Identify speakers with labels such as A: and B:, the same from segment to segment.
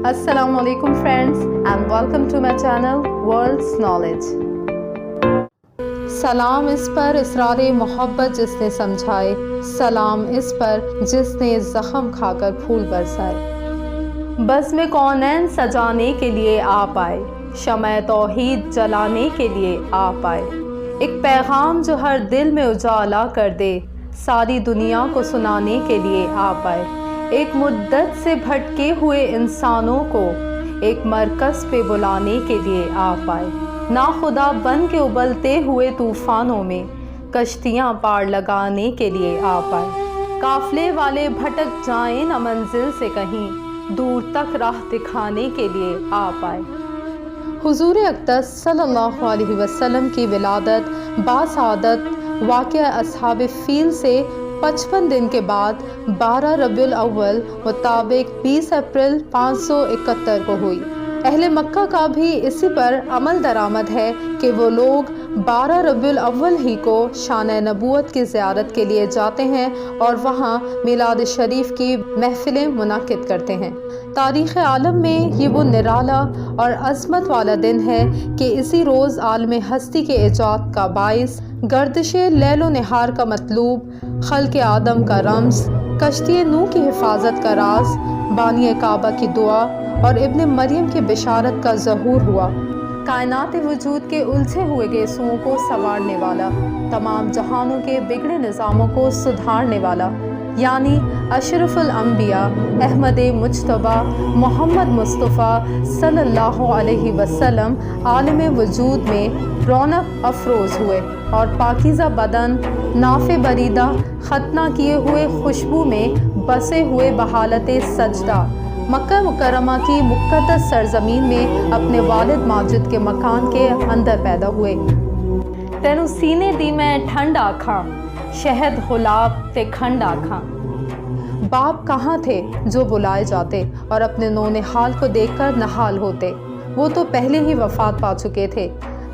A: Assalamu alaikum friends and welcome to my channel World's Knowledge. सलाम इस पर इसरारे मोहब्बत जिसने समझाए, सलाम इस पर जिसने ज़ख्म खाकर फूल बरसाए। बज़्म कौनैन सजाने के लिए आप आए, शमअ तौहीद जलाने के लिए आप आए। एक पैगाम जो हर दिल में उजाला कर दे, सारी दुनिया को सुनाने के लिए आप आए। एक मुद्दत से भटके हुए इंसानों को एक मरकज़ पे बुलाने के लिए आप आए। ना खुदा बन के उबलते हुए तूफ़ानों में कश्तियाँ पार लगाने के लिए आप आए। काफ़िले वाले भटक जाएं न मंजिल से कहीं, दूर तक राह दिखाने के लिए आप आए। हुज़ूर अक़दस सल्लल्लाहु अलैहि वसल्लम की विलादत बासआदत वाक़या अस्हाब फ़ील से 55 दिन के बाद 12 रबीउल अव्वल मुताबिक 20 अप्रैल 571 को हुई। अहले मक्का का भी इसी पर अमल दरामद है कि वो लोग 12 रबीउल अव्वल ही को शान नबूवत की ज़ियारत के लिए जाते हैं और वहाँ मिलाद शरीफ की महफ़िलें मुनाकिद करते हैं। तारीख़ आलम में ये वो निराला और अज़मत वाला दिन है कि इसी रोज़ आलम हस्ती के इजाद का बाइस, गर्दिश लैलो नहार का मतलूब, खल्क़ आदम का रम्ज़, कश्ती नूह की हिफाजत का राज, बानी काबा की दुआ और इब्न मरियम की बिशारत का ज़हूर हुआ। कायनात वजूद के उलझे हुए गेसुओं को संवारने वाला, तमाम जहानों के बिगड़े निज़ामों को सुधारने वाला, यानी अशरफुल अंबिया अहमद मुज्तबा मोहम्मद मुस्तफ़ा सल्लल्लाहु अलैहि वसल्लम आलम वजूद में रौनक अफरोज़ हुए और पाकीज़ा बदन नाफ़े बरीदा ख़तना किए हुए खुशबू में बसे हुए बहालत सजदा मक्का मुकर्रमा की मुक़द्दस सरज़मीन में अपने वालिद माजिद के मकान के अंदर पैदा हुए। तेनू सीने दी मैं ठंड आखां, शहद गुलाब ते खंड आखां। बाप कहाँ थे जो बुलाए जाते और अपने नौने हाल को देखकर नहाल होते, वो तो पहले ही वफ़ात पा चुके थे।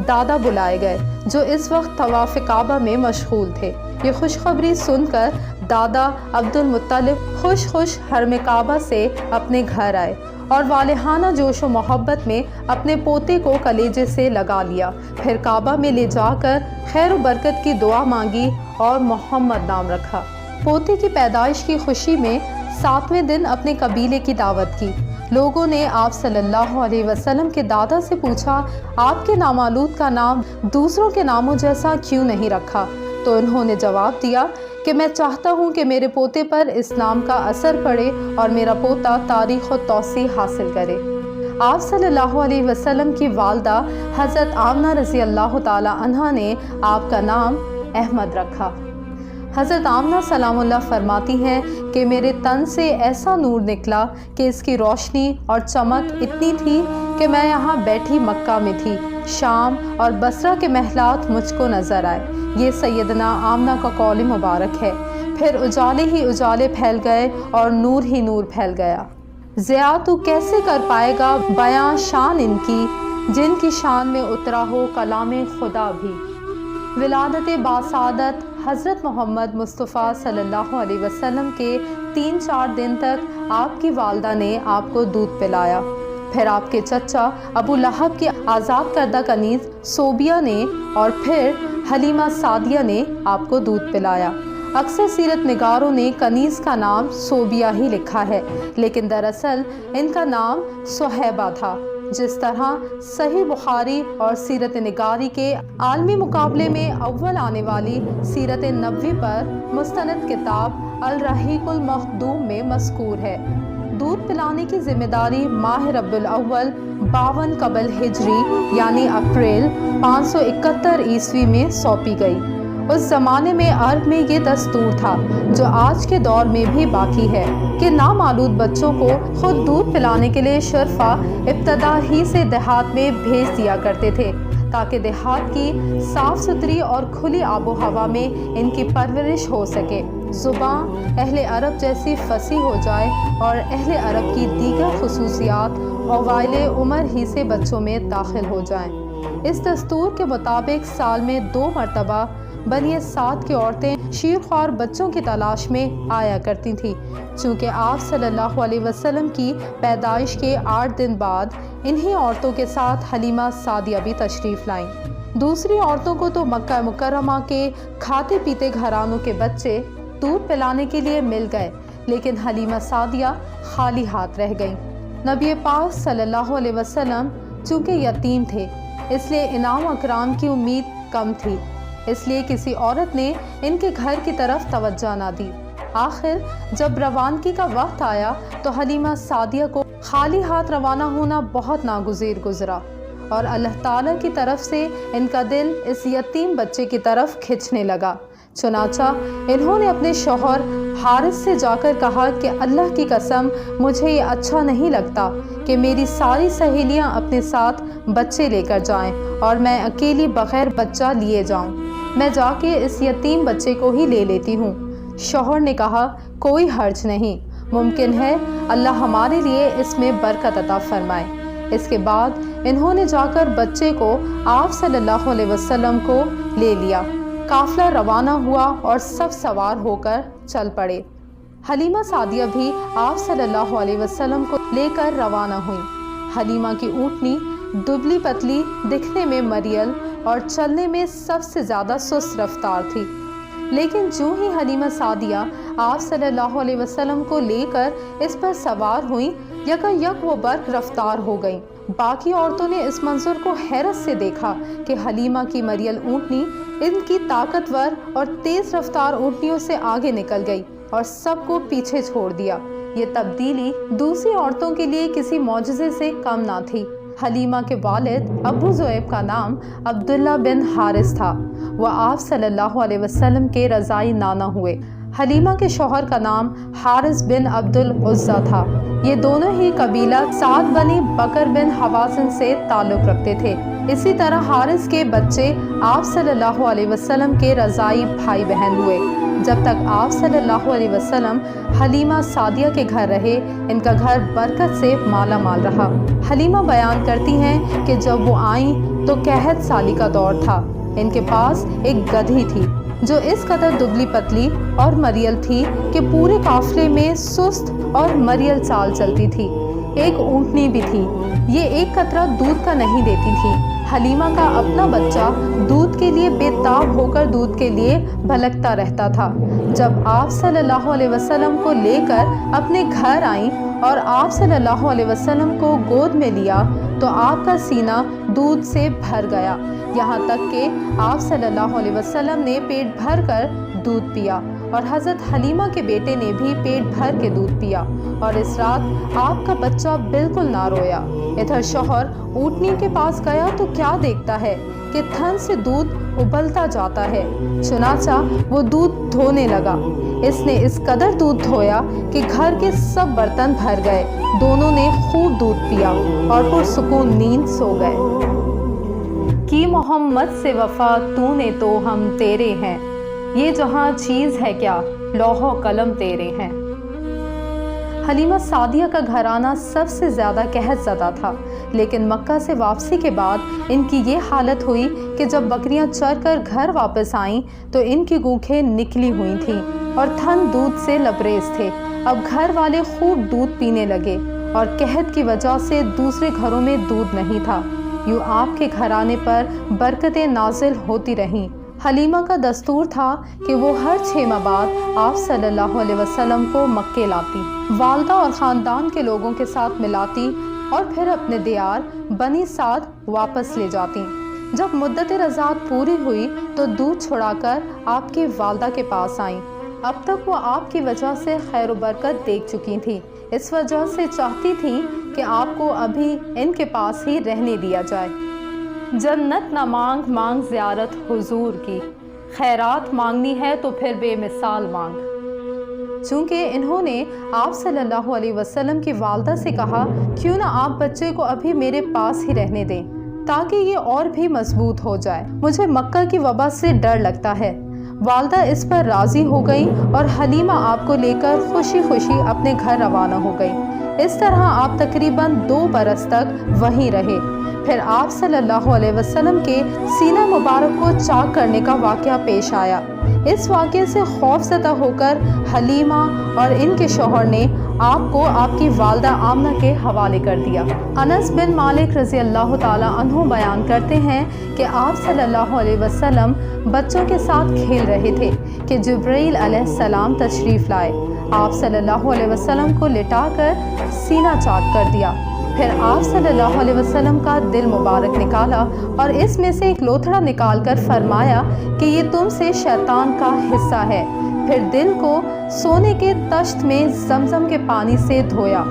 A: दादा बुलाए गए जो इस वक्त तवाफ़ काबा में मशगूल थे। ये खुशखबरी सुनकर दादा अब्दुल मुत्तलिब खुश खुश हरम काबा से अपने घर आए और वालिहाना जोश व मोहब्बत में अपने पोते को कलेजे से लगा लिया। फिर काबा में ले जाकर खैर व बरकत की दुआ मांगी और मोहम्मद नाम रखा। पोते की पैदाइश की खुशी में 7वें दिन अपने कबीले की दावत की। लोगों ने आप सल्लल्लाहु अलैहि वसल्लम के दादा से पूछा, आपके नामालूद का नाम दूसरों के नामों जैसा क्यों नहीं रखा? तो उन्होंने जवाब दिया कि मैं चाहता हूँ कि मेरे पोते पर इस नाम का असर पड़े और मेरा पोता तारीख़ व तौसी हासिल करे। आप सल्लल्लाहु अलैहि वसल्लम की वालदा हज़रत आमना रज़ी अल्लाह ताला अन्हा ने आपका नाम अहमद रखा। हज़रत आमना सलामुल्लाह फरमाती हैं कि मेरे तन से ऐसा नूर निकला कि इसकी रोशनी और चमक इतनी थी कि मैं यहाँ बैठी मक्का में थी, शाम और बसरा के महलात मुझको नज़र आए। ये सैयदना आमना का कौल मुबारक है। फिर उजाले ही उजाले फैल गए और नूर ही नूर फैल गया। ज़िया तू कैसे कर पाएगा बयां शान इनकी, जिनकी शान में उतरा हो कलाम खुदा भी। विलादत बासादत हज़रत मोहम्मद मुस्तफ़ा सल्लल्लाहु अलैहि वसल्लम के 3-4 दिन तक आपकी वालदा ने आपको दूध पिलाया। फिर आपके चचा अबू लहब की आज़ाद करदा कनीज़ सोबिया ने और फिर हलीमा सादिया ने आपको दूध पिलाया। अक्सर सीरत निगारों ने कनीज़ का नाम सोबिया ही लिखा है, लेकिन दरअसल इनका नाम सुहैबा था। जिस तरह सही बुखारी और सीरत निगारी के आलमी मुकाबले में अव्वल आने वाली सीरत नबवी पर मुस्तनद किताब अल रहीकुल मखदूम में मज़कूर है। दूध पिलाने की जिम्मेदारी माह रब्बुल अव्वल 52 कबल हिजरी यानी अप्रैल 571 ईस्वी में सौंपी गई। उस ज़माने में अरब में ये दस्तूर था जो आज के दौर में भी बाकी है कि नामालूद बच्चों को खुद दूध पिलाने के लिए शरफा इब्तदा ही से देहात में भेज दिया करते थे ताकि देहात की साफ़ सुथरी और खुली आबो हवा में इनकी परवरिश हो सके, ज़ुबान अहले अरब जैसी फसी हो जाए और अहले अरब की दीगर खुसूसियात अवाइल उम्र ही से बच्चों में दाखिल हो जाएं। इस दस्तूर के मुताबिक साल में 2 मरतबा بنی سعد کی عورتیں شیرخوار بچوں کی تلاش میں آیا کرتی تھیں، چونکہ آپ صلی اللہ علیہ وسلم کی پیدائش کے 8 دن بعد انہی عورتوں کے ساتھ حلیمہ سعدیہ بھی تشریف لائیں۔ دوسری عورتوں کو تو مکہ مکرمہ کے کھاتے پیتے گھرانوں کے بچے دودھ پلانے کے لیے مل گئے، لیکن حلیمہ سعدیہ خالی ہاتھ رہ گئیں۔ نبی پاک صلی اللہ علیہ وسلم چونکہ یتیم تھے، اس لیے انعام اکرام کی امید کم تھی، اس لیے کسی عورت نے ان کے گھر کی طرف توجہ نہ دی۔ آخر جب روانگی کا وقت آیا تو حلیمہ سعدیہ کو خالی ہاتھ روانہ ہونا بہت ناگزیر گزرا، اور اللہ تعالیٰ کی طرف سے ان کا دل اس یتیم بچے کی طرف کھنچنے لگا۔ چنانچہ انہوں نے اپنے شوہر حارث سے جا کر کہا کہ اللہ کی قسم مجھے یہ اچھا نہیں لگتا کہ میری ساری سہیلیاں اپنے ساتھ بچے لے کر جائیں اور میں اکیلی بغیر بچہ لیے جاؤں، میں جا کے اس یتیم بچے کو ہی لے لیتی ہوں۔ شوہر نے کہا کوئی حرج نہیں، ممکن ہے اللہ ہمارے لیے اس میں برکت عطا فرمائے۔ اس کے بعد انہوں نے جا کر بچے کو آپ صلی اللہ علیہ وسلم کو لے لیا۔ قافلہ روانہ ہوا اور سب سوار ہو کر چل پڑے۔ حلیمہ سعدیہ بھی آپ صلی اللہ علیہ وسلم کو لے کر روانہ ہوئیں۔ حلیمہ کی اونٹنی دبلی پتلی، دکھنے میں مریل اور چلنے میں سب سے زیادہ سست رفتار تھی، لیکن جو ہی حلیمہ سعدیہ آپ صلی اللہ علیہ وسلم کو لے کر اس پر سوار ہوئیں، یک وہ برق رفتار ہو گئیں۔ باقی عورتوں نے اس منظر کو حیرت سے دیکھا کہ حلیمہ کی مریل اونٹنی ان کی طاقتور اور تیز رفتار اونٹنیوں سے آگے نکل گئی اور سب کو پیچھے چھوڑ دیا۔ یہ تبدیلی دوسری عورتوں کے لیے کسی معجزے سے کم نہ تھی۔ حلیمہ کے والد ابو ذؤیب کا نام عبداللہ بن حارث تھا، وہ آپ صلی اللہ علیہ وسلم کے رضاعی نانا ہوئے۔ حلیمہ کے شوہر کا نام حارث بن عبد العزیٰ تھا۔ یہ دونوں ہی قبیلہ سعد بنی بکر بن حوازن سے تعلق رکھتے تھے۔ اسی طرح حارث کے بچے آپ صلی اللہ علیہ وسلم کے رضاعی بھائی بہن ہوئے۔ جب تک آپ صلی اللہ علیہ وسلم حلیمہ سعدیہ کے گھر رہے، ان کا گھر برکت سے مالا مال رہا۔ حلیمہ بیان کرتی ہیں کہ جب وہ آئیں تو قحط سالی کا دور تھا۔ ان کے پاس ایک گدھی تھی جو اس قدر دبلی پتلی اور مریل تھی کہ پورے قافلے میں سست اور مریل چال چلتی تھی۔ ایک اونٹنی بھی تھی، یہ ایک قطرہ دودھ کا نہیں دیتی تھی۔ حلیمہ کا اپنا بچہ دودھ کے لیے بے تاب ہو کر دودھ کے لیے بھلکتا رہتا تھا۔ جب آپ صلی اللہ علیہ وسلم کو لے کر اپنے گھر آئیں اور آپ صلی اللہ علیہ وسلم کو گود میں لیا تو آپ کا سینہ دودھ سے بھر گیا، یہاں تک کہ آپ صلی اللہ علیہ وسلم نے پیٹ بھر کر دودھ پیا، اور حضرت حلیمہ کے بیٹے نے بھی پیٹ بھر کے دودھ پیا، اور اس رات آپ کا بچہ بالکل نہ رویا۔ ادھر شوہر اونٹنی کے پاس گیا تو کیا دیکھتا ہے کہ تھن سے دودھ ابلتا جاتا ہے، چنانچہ وہ دودھ دھونے لگا۔ اس نے اس قدر دودھ دھویا کہ گھر کے سب برتن بھر گئے۔ دونوں نے خوب دودھ پیا اور پرسکون نیند سو گئے۔ کی محمد سے وفا تو نے تو ہم تیرے ہیں، یہ جہاں چیز ہے کیا لوح و قلم تیرے ہیں۔ حلیمہ سعدیہ کا گھرانہ سب سے زیادہ قحط زدہ تھا، لیکن مکہ سے واپسی کے بعد ان کی یہ حالت ہوئی کہ جب بکریاں چر کر گھر واپس آئیں تو ان کی گونکھیں نکلی ہوئی تھیں اور تھن دودھ سے لبریز تھے۔ اب گھر والے خوب دودھ پینے لگے اور قحط کی وجہ سے دوسرے گھروں میں دودھ نہیں تھا۔ یوں آپ کے گھرانے پر برکتیں نازل ہوتی رہیں۔ حلیمہ کا دستور تھا کہ وہ ہر 6 ماہ بعد آپ صلی اللہ علیہ وسلم کو مکے لاتی، والدہ اور خاندان کے لوگوں کے ساتھ ملاتی اور پھر اپنے دیار بنی سعد واپس لے جاتی۔ جب مدت رضاعت پوری ہوئی تو دودھ چھڑا کر آپ کی والدہ کے پاس آئیں۔ اب تک وہ آپ کی وجہ سے خیر و برکت دیکھ چکی تھیں، اس وجہ سے چاہتی تھیں کہ آپ کو ابھی ان کے پاس ہی رہنے دیا جائے۔ جنت نہ مانگ مانگ زیارت حضور کی، خیرات مانگنی ہے تو پھر بے مثال مانگ۔ چونکہ انہوں نے آپ صلی اللہ علیہ وسلم کی والدہ سے کہا کیوں نہ آپ بچے کو ابھی میرے پاس ہی رہنے دیں تاکہ یہ اور بھی مضبوط ہو جائے، مجھے مکہ کی وبا سے ڈر لگتا ہے۔ والدہ اس پر راضی ہو گئیں اور حلیمہ آپ کو لے کر خوشی خوشی اپنے گھر روانہ ہو گئی۔ इस तरह आप तकरीबन 2 बरस तक वहीं रहे। फिर आप सल्लल्लाहु अलैहि वसल्लम के सीना मुबारक को चाक करने का वाक़या पेश आया। इस वाक़े से खौफज़दा होकर हलीमा और इनके शौहर ने आपको आपकी वालदा आमना के हवाले कर दिया। अनस बिन मालिक रज़ी अल्लाह ताला अन्हु बयान करते हैं कि आप सल्लल्लाहु अलैहि वसल्लम बच्चों के साथ खेल रहे थे कि जिब्रील अलैहिस्सलाम तशरीफ़ लाए। आप सल्लल्लाहु अलैहि वसल्लम को लिटाकर सीना चाक कर दिया। फिर आप सल्लल्लाहु अलैहि वसल्लम का दिल मुबारक निकाला और इसमें से एक लोथड़ा निकालकर फरमाया कि ये तुमसे शैतान का हिस्सा है। फिर दिल को सोने के तश्त में ज़मज़म के पानी से धोया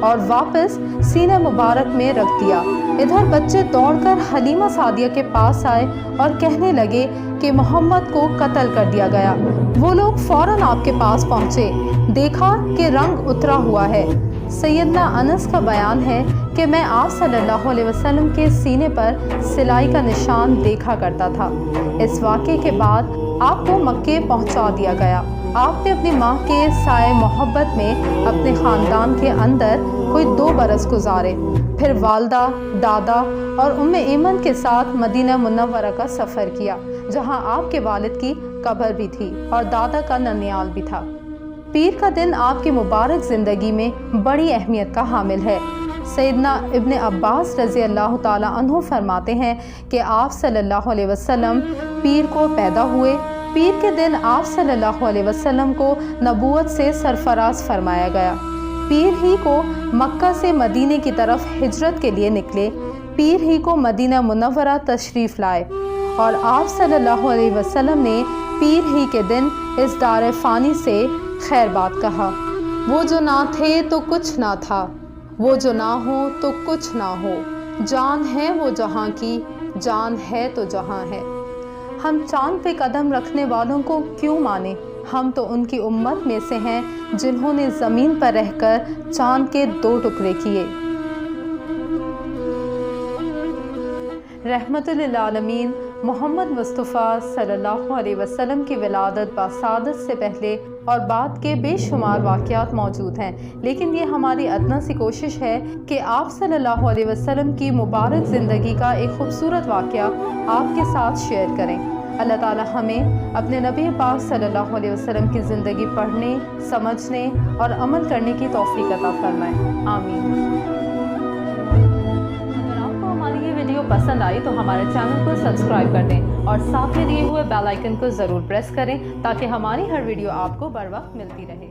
A: और वापस सीने मुबारक में रख दिया। इधर बच्चे दौड़कर हलीमा सादिया के पास आए और कहने लगे कि मोहम्मद को कत्ल कर दिया गया। वो लोग फ़ौरन आपके पास पहुँचे, देखा कि रंग उतरा हुआ है। सैयदना अनस का बयान है कि मैं आप सल्लल्लाहु अलैहि वसल्लम के सीने पर सिलाई का निशान देखा करता था। इस वाक़े के बाद आपको मक्के पहुंचा दिया गया। आपने अपनी माँ के साए मोहब्बत में अपने ख़ानदान के अंदर कोई 2 बरस गुजारे। फिर वालदा, दादा और उम्मे ईमन के साथ मदीना मुनव्वरा का सफ़र किया, जहाँ आपके वालिद की कब्र भी थी और दादा का ननियाल भी था। पीर का दिन आपकी मुबारक ज़िंदगी में बड़ी अहमियत का हामिल है। सैयदना इब्न अब्बास रज़ी अल्लाह ताला अन्हु फरमाते हैं कि आप सल्लल्लाहु अलैहि वसल्लम पीर को पैदा हुए। पीर के दिन आप सल्लल्लाहु अलैहि वसल्लम को नबूवत से सरफराज फरमाया गया। पीर ही को मक्का से मदीने की तरफ हिजरत के लिए निकले। पीर ही को मदीना मुनव्वरा तशरीफ़ लाए और आप सल्लल्लाहु अलैहि वसल्लम ने पीर ही के दिन इस दार फ़ानी से खैर बात कहा। वो जो ना थे तो कुछ ना था, वो जो ना हो तो कुछ ना हो। जान है वो जहाँ की, जान है तो जहाँ है। हम चाँद पे कदम रखने वालों को क्यों माने? हम तो उनकी उम्मत में से हैं जिन्होंने ज़मीन पर रहकर चाँद के 2 टुकड़े किए। रहमतुल लिल आलमीन मोहम्मद मुस्तफ़ा सल्लल्लाहु अलैहि वसल्लम की विलादत बासादत से पहले और बाद के बेशुमार वाक़यात मौजूद हैं, लेकिन ये हमारी अदना सी कोशिश है कि आप सल्लल्लाहु अलैहि वसल्लम की मुबारक ज़िंदगी का एक खूबसूरत वाक़या आपके साथ शेयर करें। अल्लाह ताला हमें अपने नबी पाक सल्लल्लाहु अलैहि वसल्लम की ज़िंदगी पढ़ने, समझने और अमल करने की तौफ़ीक़ अता फ़रमाए। आमीन। वीडियो पसंद आई तो हमारे चैनल को सब्सक्राइब कर दें और साथ में दिए हुए बेल आइकन को ज़रूर प्रेस करें ताकि हमारी हर वीडियो आपको बर वक्त मिलती रहे।